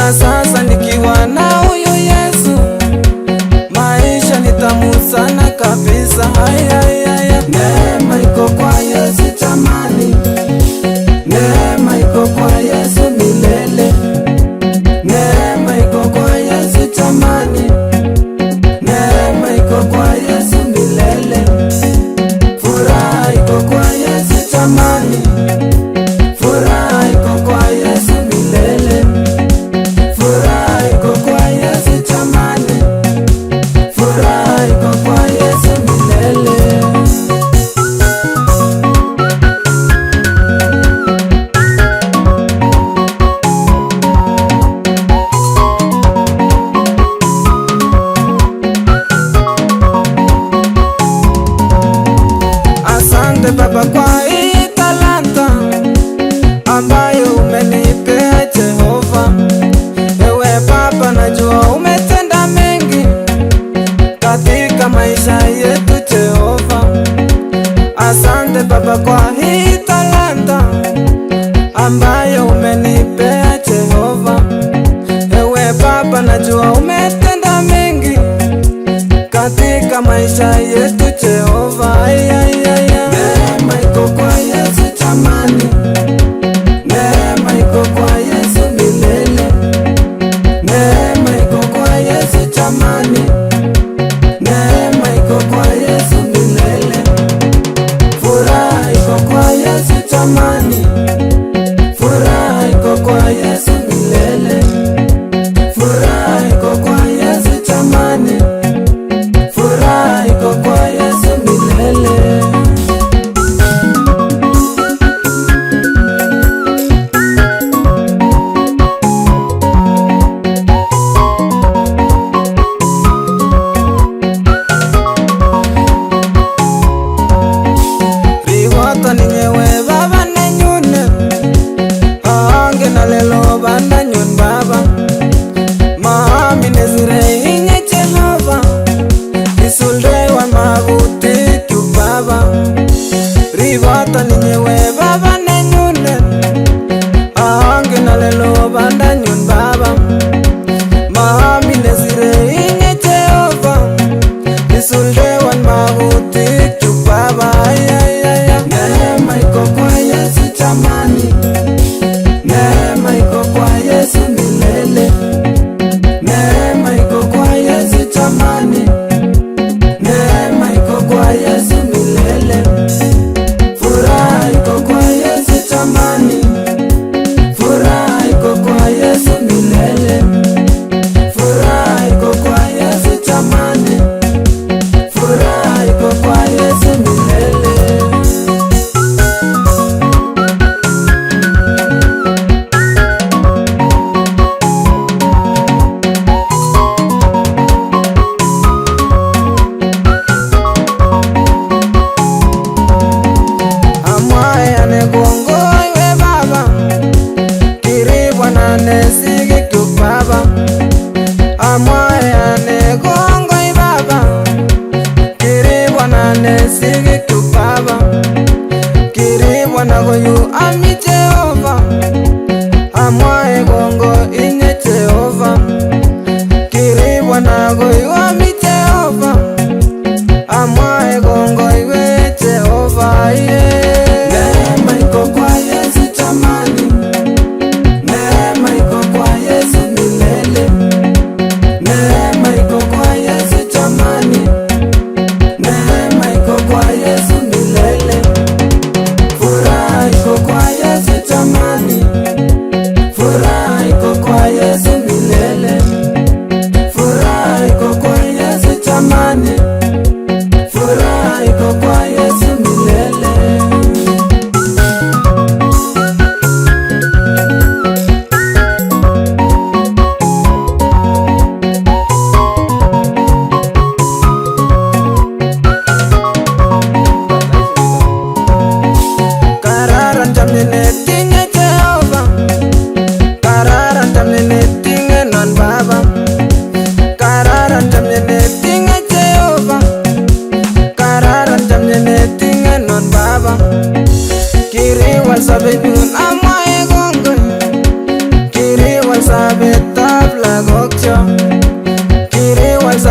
na sasa nikiwa na huyu Yesu, maisha ni tamu sana kabisa. Neema iko kwa Yesu jamani, neema iko kwa Yesu milele, neema iko kwa Yesu jamani, neema iko kwa Yesu milele, furaha iko kwa Yesu jamani, furaha iko kwa Yesu milele, furaha iko kwa Yesu jamani, furaha iko kwa Yesu milele. Asante Baba kwa hii talanta ambayo umenipea Jehova. Ewe Baba, najua umetenda mengi katika maisha yetu Jehova. Asante Baba kwa hii talanta ambayo umenipea Jehova. Ewe Baba, najua umetenda mengi katika maisha yetu Jehova. Neema iko kwa Yesu jamani, neema iko kwa Yesu milele, neema iko kwa Yesu jamani, neema iko kwa Yesu milele, furaha iko kwa Yesu jamani, furaha iko kwa Yesu milele, furaha iko kwa Yesu jamani, furaha iko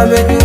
abenyu